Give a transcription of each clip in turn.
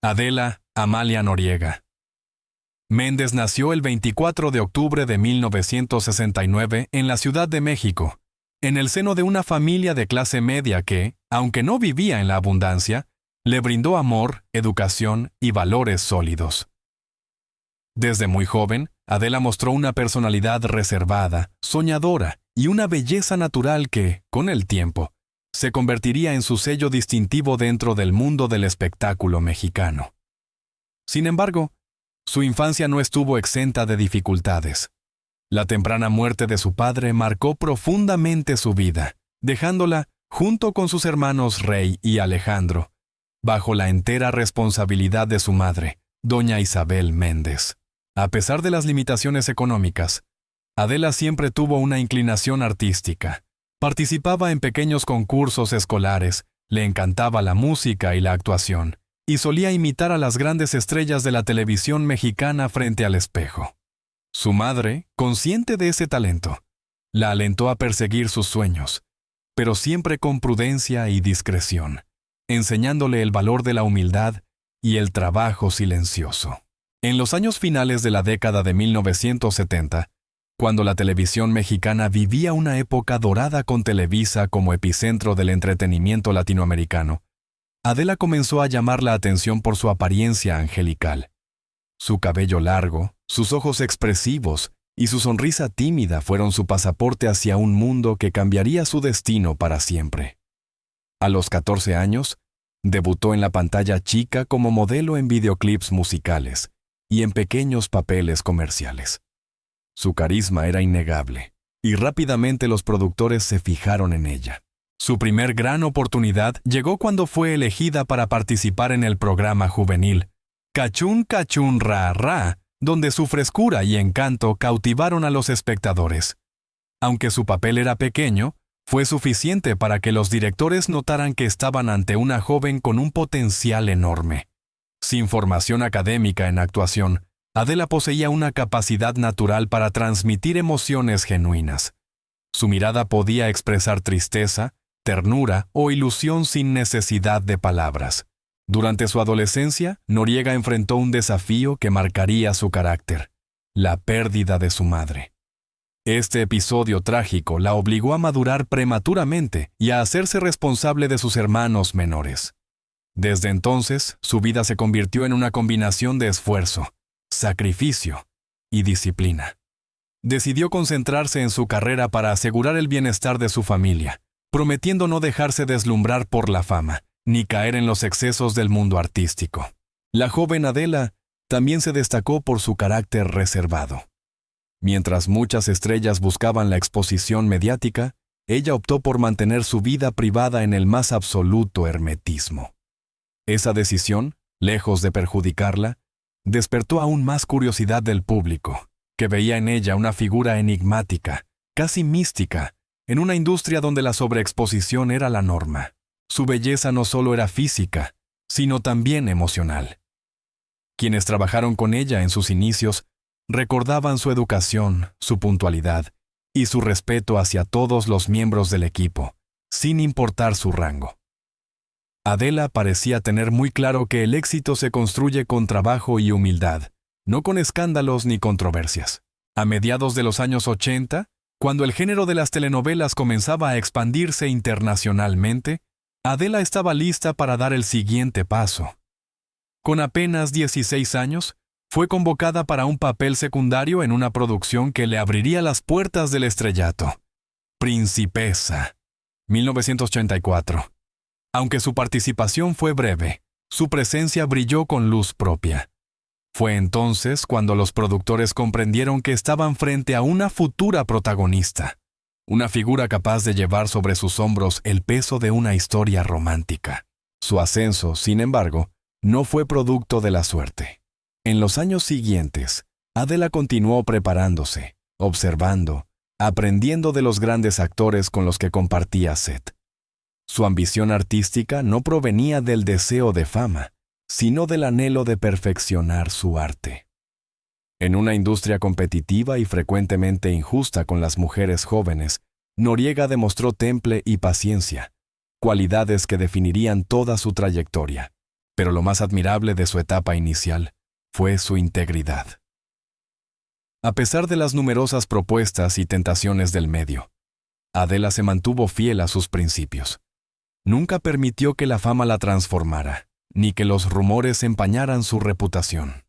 Adela Amalia Noriega. Méndez nació el 24 de octubre de 1969 en la Ciudad de México, en el seno de una familia de clase media que, aunque no vivía en la abundancia, le brindó amor, educación y valores sólidos. Desde muy joven, Adela mostró una personalidad reservada, soñadora y una belleza natural que, con el tiempo, se convertiría en su sello distintivo dentro del mundo del espectáculo mexicano. Sin embargo, su infancia no estuvo exenta de dificultades. La temprana muerte de su padre marcó profundamente su vida, dejándola, junto con sus hermanos Rey y Alejandro, bajo la entera responsabilidad de su madre, doña Isabel Méndez. A pesar de las limitaciones económicas, Adela siempre tuvo una inclinación artística. Participaba en pequeños concursos escolares, le encantaba la música y la actuación, y solía imitar a las grandes estrellas de la televisión mexicana frente al espejo. Su madre, consciente de ese talento, la alentó a perseguir sus sueños, pero siempre con prudencia y discreción, enseñándole el valor de la humildad y el trabajo silencioso. En los años finales de la década de 1970, cuando la televisión mexicana vivía una época dorada con Televisa como epicentro del entretenimiento latinoamericano, Adela comenzó a llamar la atención por su apariencia angelical. Su cabello largo, sus ojos expresivos y su sonrisa tímida fueron su pasaporte hacia un mundo que cambiaría su destino para siempre. A los 14 años, debutó en la pantalla chica como modelo en videoclips musicales y en pequeños papeles comerciales. Su carisma era innegable, y rápidamente los productores se fijaron en ella. Su primer gran oportunidad llegó cuando fue elegida para participar en el programa juvenil Cachún Cachún Ra Ra, donde su frescura y encanto cautivaron a los espectadores. Aunque su papel era pequeño, fue suficiente para que los directores notaran que estaban ante una joven con un potencial enorme. Sin formación académica en actuación, Adela poseía una capacidad natural para transmitir emociones genuinas. Su mirada podía expresar tristeza, ternura o ilusión sin necesidad de palabras. Durante su adolescencia, Noriega enfrentó un desafío que marcaría su carácter: la pérdida de su madre. Este episodio trágico la obligó a madurar prematuramente y a hacerse responsable de sus hermanos menores. Desde entonces, su vida se convirtió en una combinación de esfuerzo, sacrificio y disciplina. Decidió concentrarse en su carrera para asegurar el bienestar de su familia, prometiendo no dejarse deslumbrar por la fama, ni caer en los excesos del mundo artístico. La joven Adela también se destacó por su carácter reservado. Mientras muchas estrellas buscaban la exposición mediática, ella optó por mantener su vida privada en el más absoluto hermetismo. Esa decisión, lejos de perjudicarla, despertó aún más curiosidad del público, que veía en ella una figura enigmática, casi mística, en una industria donde la sobreexposición era la norma. Su belleza no solo era física, sino también emocional. Quienes trabajaron con ella en sus inicios recordaban su educación, su puntualidad y su respeto hacia todos los miembros del equipo, sin importar su rango. Adela parecía tener muy claro que el éxito se construye con trabajo y humildad, no con escándalos ni controversias. A mediados de los años 80, cuando el género de las telenovelas comenzaba a expandirse internacionalmente, Adela estaba lista para dar el siguiente paso. Con apenas 16 años, fue convocada para un papel secundario en una producción que le abriría las puertas del estrellato. Principesa, 1984. Aunque su participación fue breve, su presencia brilló con luz propia. Fue entonces cuando los productores comprendieron que estaban frente a una futura protagonista, una figura capaz de llevar sobre sus hombros el peso de una historia romántica. Su ascenso, sin embargo, no fue producto de la suerte. En los años siguientes, Adela continuó preparándose, observando, aprendiendo de los grandes actores con los que compartía set. Su ambición artística no provenía del deseo de fama, sino del anhelo de perfeccionar su arte. En una industria competitiva y frecuentemente injusta con las mujeres jóvenes, Noriega demostró temple y paciencia, cualidades que definirían toda su trayectoria. Pero lo más admirable de su etapa inicial fue su integridad. A pesar de las numerosas propuestas y tentaciones del medio, Adela se mantuvo fiel a sus principios. Nunca permitió que la fama la transformara, ni que los rumores empañaran su reputación.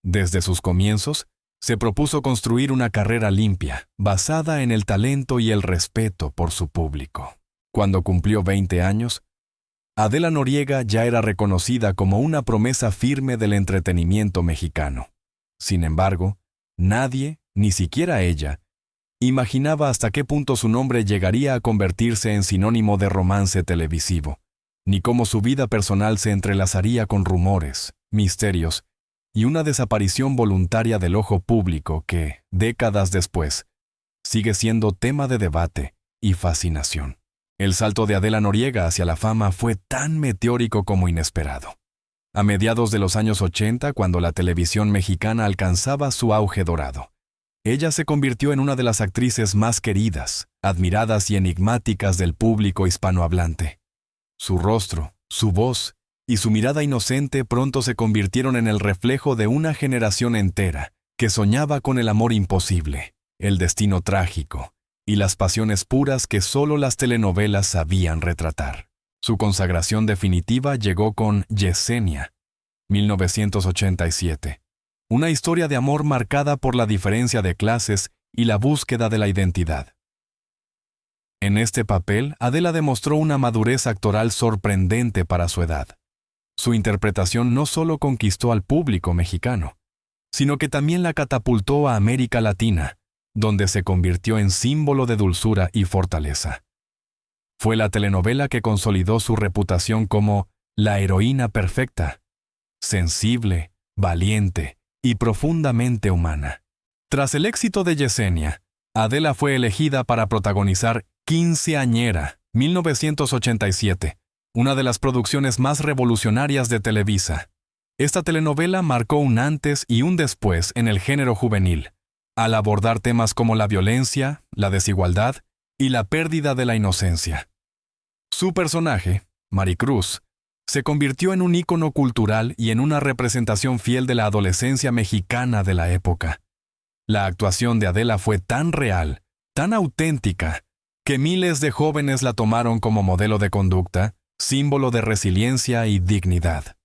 Desde sus comienzos, se propuso construir una carrera limpia, basada en el talento y el respeto por su público. Cuando cumplió 20 años, Adela Noriega ya era reconocida como una promesa firme del entretenimiento mexicano. Sin embargo, nadie, ni siquiera ella, imaginaba hasta qué punto su nombre llegaría a convertirse en sinónimo de romance televisivo, ni cómo su vida personal se entrelazaría con rumores, misterios y una desaparición voluntaria del ojo público que, décadas después, sigue siendo tema de debate y fascinación. El salto de Adela Noriega hacia la fama fue tan meteórico como inesperado. A mediados de los años 80, cuando la televisión mexicana alcanzaba su auge dorado, ella se convirtió en una de las actrices más queridas, admiradas y enigmáticas del público hispanohablante. Su rostro, su voz y su mirada inocente pronto se convirtieron en el reflejo de una generación entera que soñaba con el amor imposible, el destino trágico y las pasiones puras que solo las telenovelas sabían retratar. Su consagración definitiva llegó con Yesenia, 1987. Una historia de amor marcada por la diferencia de clases y la búsqueda de la identidad. En este papel, Adela demostró una madurez actoral sorprendente para su edad. Su interpretación no solo conquistó al público mexicano, sino que también la catapultó a América Latina, donde se convirtió en símbolo de dulzura y fortaleza. Fue la telenovela que consolidó su reputación como la heroína perfecta, sensible, valiente y profundamente humana. Tras el éxito de Yesenia, Adela fue elegida para protagonizar Quinceañera, 1987, una de las producciones más revolucionarias de Televisa. Esta telenovela marcó un antes y un después en el género juvenil, al abordar temas como la violencia, la desigualdad y la pérdida de la inocencia. Su personaje, Maricruz, se convirtió en un ícono cultural y en una representación fiel de la adolescencia mexicana de la época. La actuación de Adela fue tan real, tan auténtica, que miles de jóvenes la tomaron como modelo de conducta, símbolo de resiliencia y dignidad.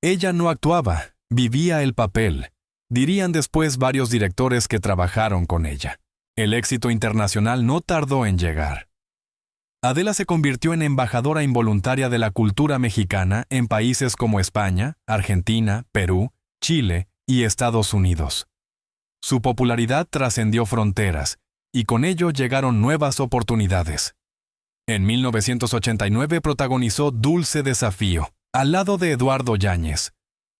Ella no actuaba, vivía el papel, dirían después varios directores que trabajaron con ella. El éxito internacional no tardó en llegar. Adela se convirtió en embajadora involuntaria de la cultura mexicana en países como España, Argentina, Perú, Chile y Estados Unidos. Su popularidad trascendió fronteras, y con ello llegaron nuevas oportunidades. En 1989 protagonizó Dulce Desafío, al lado de Eduardo Yáñez,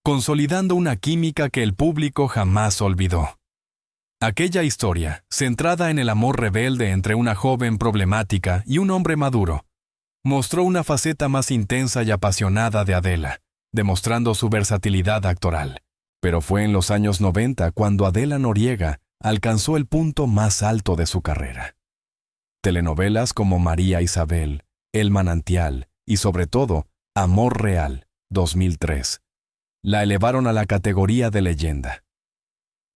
consolidando una química que el público jamás olvidó. Aquella historia, centrada en el amor rebelde entre una joven problemática y un hombre maduro, mostró una faceta más intensa y apasionada de Adela, demostrando su versatilidad actoral. Pero fue en los años 90 cuando Adela Noriega alcanzó el punto más alto de su carrera. Telenovelas como María Isabel, El Manantial y sobre todo Amor Real, 2003, la elevaron a la categoría de leyenda.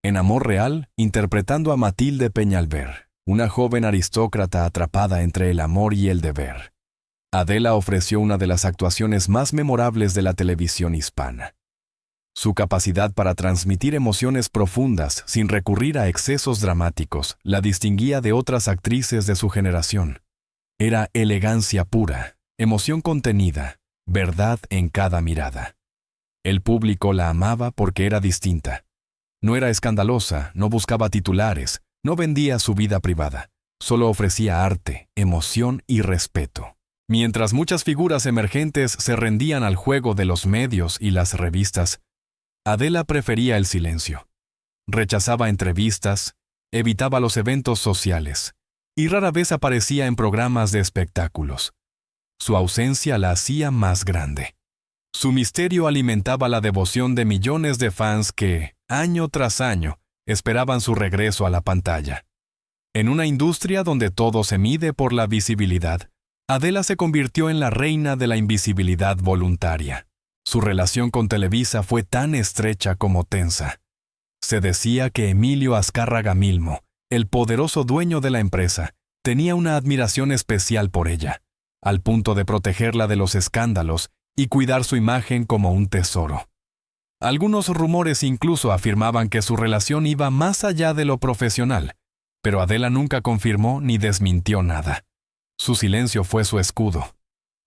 En Amor Real, interpretando a Matilde Peñalver, una joven aristócrata atrapada entre el amor y el deber, Adela ofreció una de las actuaciones más memorables de la televisión hispana. Su capacidad para transmitir emociones profundas sin recurrir a excesos dramáticos la distinguía de otras actrices de su generación. Era elegancia pura, emoción contenida, verdad en cada mirada. El público la amaba porque era distinta. No era escandalosa, no buscaba titulares, no vendía su vida privada. Solo ofrecía arte, emoción y respeto. Mientras muchas figuras emergentes se rendían al juego de los medios y las revistas, Adela prefería el silencio. Rechazaba entrevistas, evitaba los eventos sociales y rara vez aparecía en programas de espectáculos. Su ausencia la hacía más grande. Su misterio alimentaba la devoción de millones de fans que, año tras año, esperaban su regreso a la pantalla. En una industria donde todo se mide por la visibilidad, Adela se convirtió en la reina de la invisibilidad voluntaria. Su relación con Televisa fue tan estrecha como tensa. Se decía que Emilio Azcárraga Milmo, el poderoso dueño de la empresa, tenía una admiración especial por ella, al punto de protegerla de los escándalos y cuidar su imagen como un tesoro. Algunos rumores incluso afirmaban que su relación iba más allá de lo profesional, pero Adela nunca confirmó ni desmintió nada. Su silencio fue su escudo.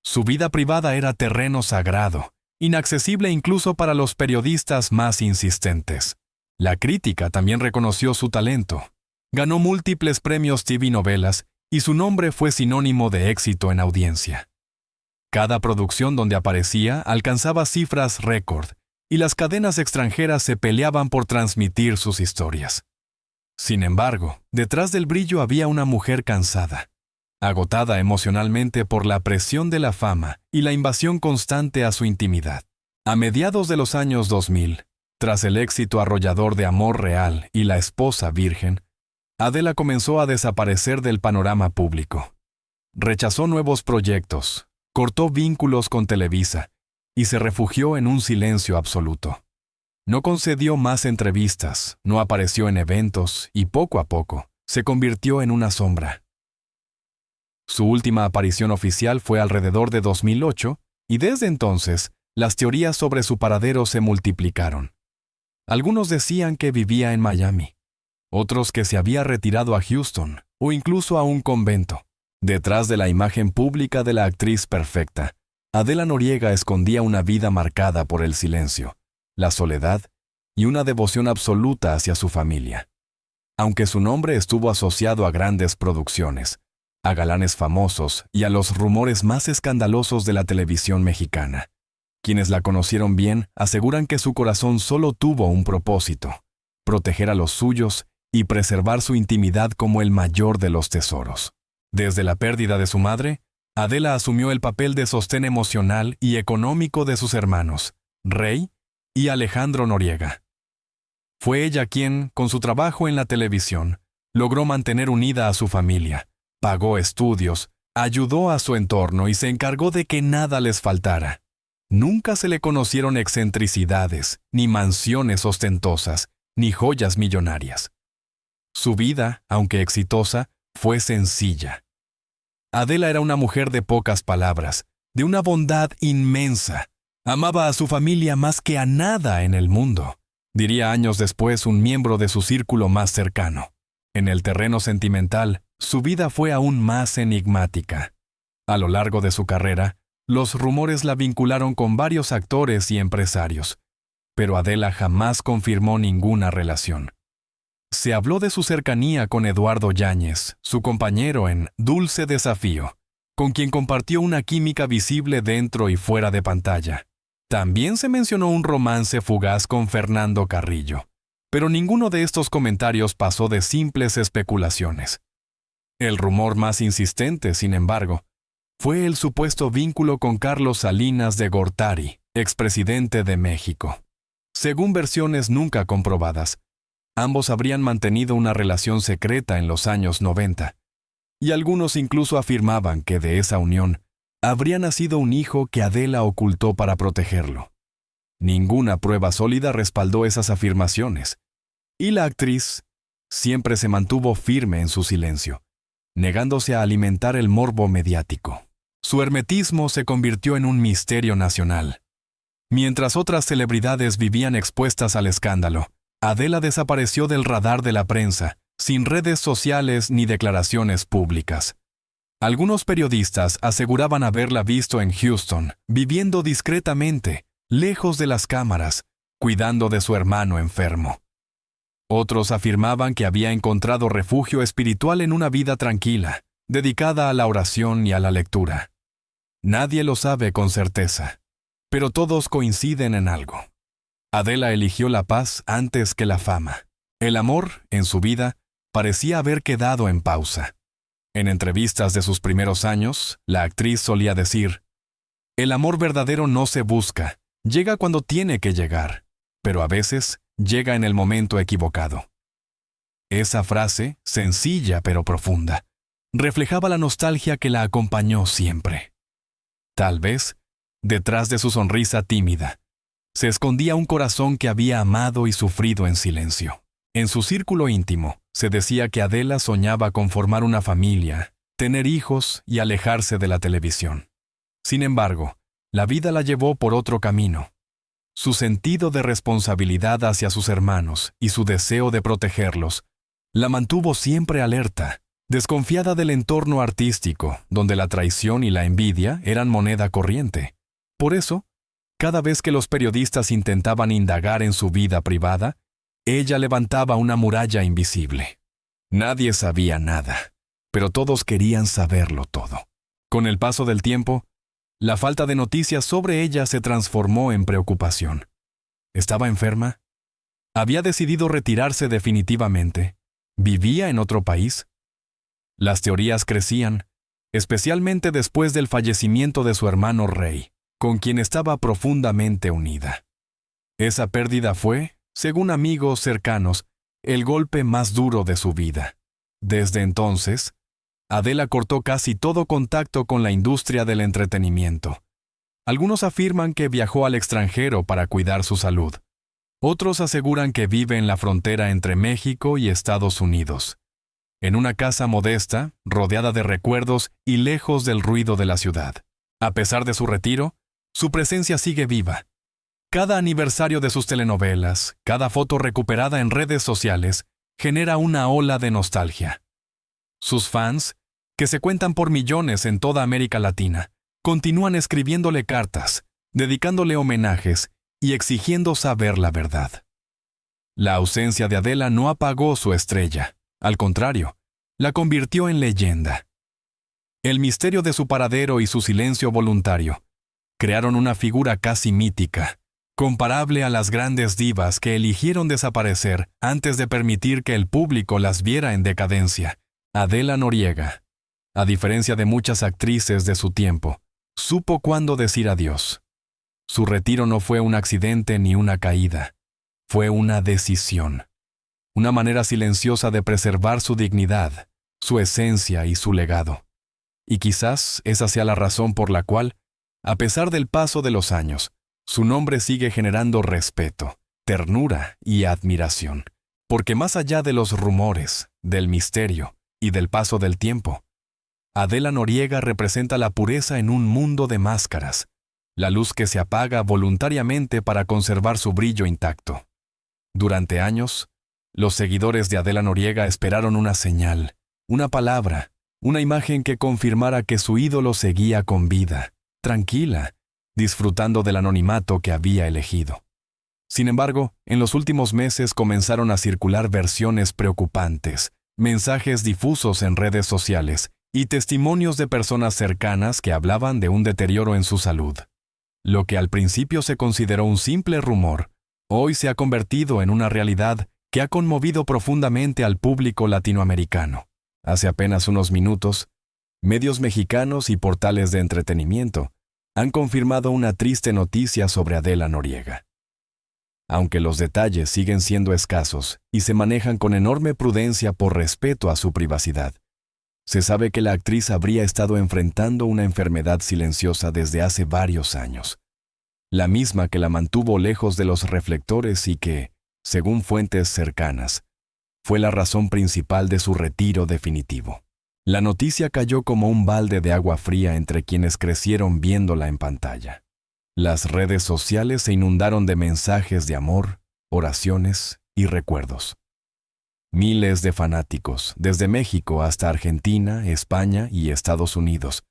Su vida privada era terreno sagrado, inaccesible incluso para los periodistas más insistentes. La crítica también reconoció su talento. Ganó múltiples premios TV novelas y su nombre fue sinónimo de éxito en audiencia. Cada producción donde aparecía alcanzaba cifras récord y las cadenas extranjeras se peleaban por transmitir sus historias. Sin embargo, detrás del brillo había una mujer cansada, agotada emocionalmente por la presión de la fama y la invasión constante a su intimidad. A mediados de los años 2000, tras el éxito arrollador de Amor Real y La esposa virgen, Adela comenzó a desaparecer del panorama público. Rechazó nuevos proyectos, cortó vínculos con Televisa y se refugió en un silencio absoluto. No concedió más entrevistas, no apareció en eventos y poco a poco se convirtió en una sombra. Su última aparición oficial fue alrededor de 2008 y desde entonces las teorías sobre su paradero se multiplicaron. Algunos decían que vivía en Miami, otros que se había retirado a Houston o incluso a un convento. Detrás de la imagen pública de la actriz perfecta, Adela Noriega escondía una vida marcada por el silencio, la soledad y una devoción absoluta hacia su familia. Aunque su nombre estuvo asociado a grandes producciones, a galanes famosos y a los rumores más escandalosos de la televisión mexicana, quienes la conocieron bien aseguran que su corazón solo tuvo un propósito: proteger a los suyos y preservar su intimidad como el mayor de los tesoros. Desde la pérdida de su madre, Adela asumió el papel de sostén emocional y económico de sus hermanos, Rey y Alejandro Noriega. Fue ella quien, con su trabajo en la televisión, logró mantener unida a su familia, pagó estudios, ayudó a su entorno y se encargó de que nada les faltara. Nunca se le conocieron excentricidades, ni mansiones ostentosas, ni joyas millonarias. Su vida, aunque exitosa, fue sencilla. Adela era una mujer de pocas palabras, de una bondad inmensa. Amaba a su familia más que a nada en el mundo, diría años después un miembro de su círculo más cercano. En el terreno sentimental, su vida fue aún más enigmática. A lo largo de su carrera, los rumores la vincularon con varios actores y empresarios, pero Adela jamás confirmó ninguna relación. Se habló de su cercanía con Eduardo Yáñez, su compañero en Dulce Desafío, con quien compartió una química visible dentro y fuera de pantalla. También se mencionó un romance fugaz con Fernando Carrillo, pero ninguno de estos comentarios pasó de simples especulaciones. El rumor más insistente, sin embargo, fue el supuesto vínculo con Carlos Salinas de Gortari, expresidente de México. Según versiones nunca comprobadas, ambos habrían mantenido una relación secreta en los años 90, y algunos incluso afirmaban que de esa unión habría nacido un hijo que Adela ocultó para protegerlo. Ninguna prueba sólida respaldó esas afirmaciones, y la actriz siempre se mantuvo firme en su silencio, negándose a alimentar el morbo mediático. Su hermetismo se convirtió en un misterio nacional. Mientras otras celebridades vivían expuestas al escándalo, Adela desapareció del radar de la prensa, sin redes sociales ni declaraciones públicas. Algunos periodistas aseguraban haberla visto en Houston, viviendo discretamente, lejos de las cámaras, cuidando de su hermano enfermo. Otros afirmaban que había encontrado refugio espiritual en una vida tranquila, dedicada a la oración y a la lectura. Nadie lo sabe con certeza, pero todos coinciden en algo. Adela eligió la paz antes que la fama. El amor, en su vida, parecía haber quedado en pausa. En entrevistas de sus primeros años, la actriz solía decir: «El amor verdadero no se busca, llega cuando tiene que llegar, pero a veces llega en el momento equivocado». Esa frase, sencilla pero profunda, reflejaba la nostalgia que la acompañó siempre. Tal vez, Detrás de su sonrisa tímida, se escondía un corazón que había amado y sufrido en silencio. En su círculo íntimo, se decía que Adela soñaba con formar una familia, tener hijos y alejarse de la televisión. Sin embargo, la vida la llevó por otro camino. Su sentido de responsabilidad hacia sus hermanos y su deseo de protegerlos la mantuvo siempre alerta, desconfiada del entorno artístico, donde la traición y la envidia eran moneda corriente. Por eso, cada vez que los periodistas intentaban indagar en su vida privada, ella levantaba una muralla invisible. Nadie sabía nada, pero todos querían saberlo todo. Con el paso del tiempo, la falta de noticias sobre ella se transformó en preocupación. ¿Estaba enferma? ¿Había decidido retirarse definitivamente? ¿Vivía en otro país? Las teorías crecían, especialmente después del fallecimiento de su hermano Rey, con quien estaba profundamente unida. Esa pérdida fue, según amigos cercanos, el golpe más duro de su vida. Desde entonces, Adela cortó casi todo contacto con la industria del entretenimiento. Algunos afirman que viajó al extranjero para cuidar su salud. Otros aseguran que vive en la frontera entre México y Estados Unidos, en una casa modesta, rodeada de recuerdos y lejos del ruido de la ciudad. A pesar de su retiro, su presencia sigue viva. Cada aniversario de sus telenovelas, cada foto recuperada en redes sociales, genera una ola de nostalgia. Sus fans, que se cuentan por millones en toda América Latina, continúan escribiéndole cartas, dedicándole homenajes y exigiendo saber la verdad. La ausencia de Adela no apagó su estrella, al contrario, la convirtió en leyenda. El misterio de su paradero y su silencio voluntario crearon una figura casi mítica, comparable a las grandes divas que eligieron desaparecer antes de permitir que el público las viera en decadencia. Adela Noriega, a diferencia de muchas actrices de su tiempo, supo cuándo decir adiós. Su retiro no fue un accidente ni una caída, fue una decisión. Una manera silenciosa de preservar su dignidad, su esencia y su legado. Y quizás esa sea la razón por la cual, a pesar del paso de los años, su nombre sigue generando respeto, ternura y admiración. Porque más allá de los rumores, del misterio y del paso del tiempo, Adela Noriega representa la pureza en un mundo de máscaras, la luz que se apaga voluntariamente para conservar su brillo intacto. Durante años, los seguidores de Adela Noriega esperaron una señal, una palabra, una imagen que confirmara que su ídolo seguía con vida, tranquila, disfrutando del anonimato que había elegido. Sin embargo, en los últimos meses comenzaron a circular versiones preocupantes, mensajes difusos en redes sociales y testimonios de personas cercanas que hablaban de un deterioro en su salud. Lo que al principio se consideró un simple rumor, hoy se ha convertido en una realidad que ha conmovido profundamente al público latinoamericano. Hace apenas unos minutos, medios mexicanos y portales de entretenimiento han confirmado una triste noticia sobre Adela Noriega. Aunque los detalles siguen siendo escasos y se manejan con enorme prudencia por respeto a su privacidad, se sabe que la actriz habría estado enfrentando una enfermedad silenciosa desde hace varios años, la misma que la mantuvo lejos de los reflectores y que, según fuentes cercanas, fue la razón principal de su retiro definitivo. La noticia cayó como un balde de agua fría entre quienes crecieron viéndola en pantalla. Las redes sociales se inundaron de mensajes de amor, oraciones y recuerdos. Miles de fanáticos, desde México hasta Argentina, España y Estados Unidos,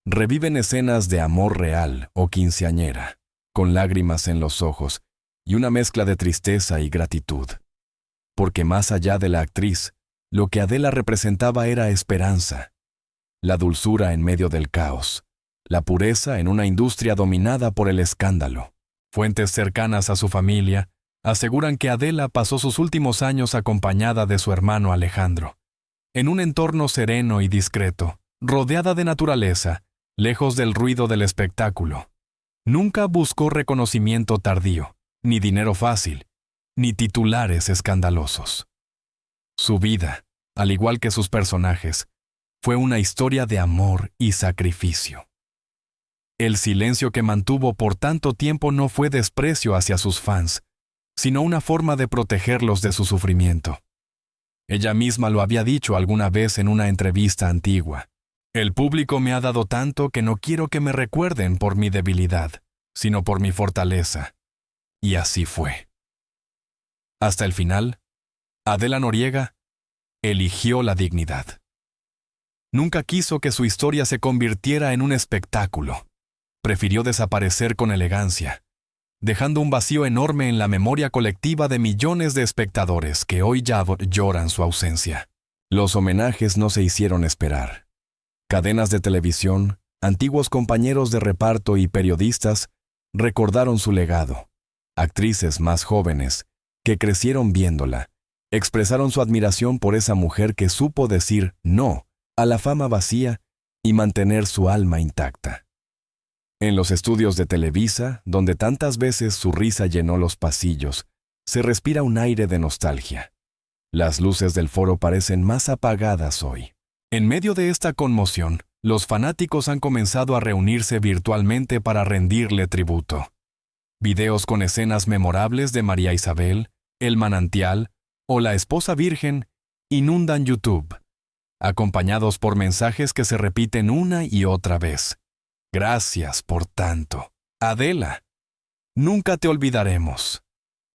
reviven escenas de amor real o quinceañera, con lágrimas en los ojos y una mezcla de tristeza y gratitud. Porque más allá de la actriz, lo que Adela representaba era esperanza, la dulzura en medio del caos, la pureza en una industria dominada por el escándalo. Fuentes cercanas a su familia aseguran que Adela pasó sus últimos años acompañada de su hermano Alejandro, en un entorno sereno y discreto, rodeada de naturaleza, lejos del ruido del espectáculo. Nunca buscó reconocimiento tardío, ni dinero fácil, ni titulares escandalosos. Su vida, al igual que sus personajes, fue una historia de amor y sacrificio. El silencio que mantuvo por tanto tiempo no fue desprecio hacia sus fans, sino una forma de protegerlos de su sufrimiento. Ella misma lo había dicho alguna vez en una entrevista antigua. El público me ha dado tanto que no quiero que me recuerden por mi debilidad, sino por mi fortaleza. Y así fue. Hasta el final, Adela Noriega eligió la dignidad. Nunca quiso que su historia se convirtiera en un espectáculo. Prefirió desaparecer con elegancia, dejando un vacío enorme en la memoria colectiva de millones de espectadores que hoy ya lloran su ausencia. Los homenajes no se hicieron esperar. Cadenas de televisión, antiguos compañeros de reparto y periodistas recordaron su legado. Actrices más jóvenes, que crecieron viéndola, expresaron su admiración por esa mujer que supo decir no a la fama vacía y mantener su alma intacta. En los estudios de Televisa, donde tantas veces su risa llenó los pasillos, se respira un aire de nostalgia. Las luces del foro parecen más apagadas hoy. En medio de esta conmoción, los fanáticos han comenzado a reunirse virtualmente para rendirle tributo. Videos con escenas memorables de María Isabel, El Manantial o La Esposa Virgen inundan YouTube, acompañados por mensajes que se repiten una y otra vez. Gracias por tanto. Adela, nunca te olvidaremos.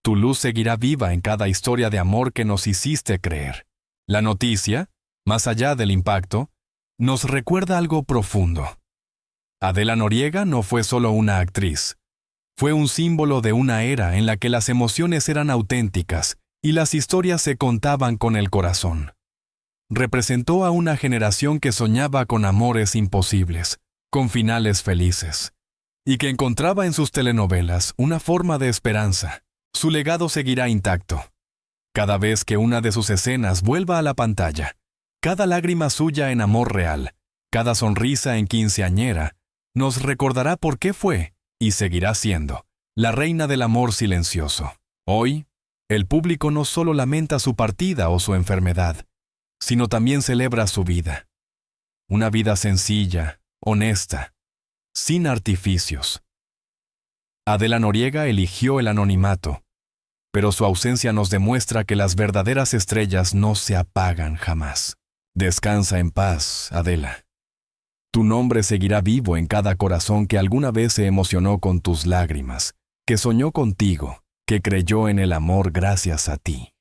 Tu luz seguirá viva en cada historia de amor que nos hiciste creer. La noticia, más allá del impacto, nos recuerda algo profundo. Adela Noriega no fue solo una actriz. Fue un símbolo de una era en la que las emociones eran auténticas y las historias se contaban con el corazón. Representó a una generación que soñaba con amores imposibles, con finales felices, y que encontraba en sus telenovelas una forma de esperanza. Su legado seguirá intacto. Cada vez que una de sus escenas vuelva a la pantalla, cada lágrima suya en amor real, cada sonrisa en quinceañera, nos recordará por qué fue, y seguirá siendo, la reina del amor silencioso. Hoy, el público no solo lamenta su partida o su enfermedad, sino también celebra su vida. Una vida sencilla, honesta, sin artificios. Adela Noriega eligió el anonimato, pero su ausencia nos demuestra que las verdaderas estrellas no se apagan jamás. Descansa en paz, Adela. Tu nombre seguirá vivo en cada corazón que alguna vez se emocionó con tus lágrimas, que soñó contigo, que creyó en el amor gracias a ti.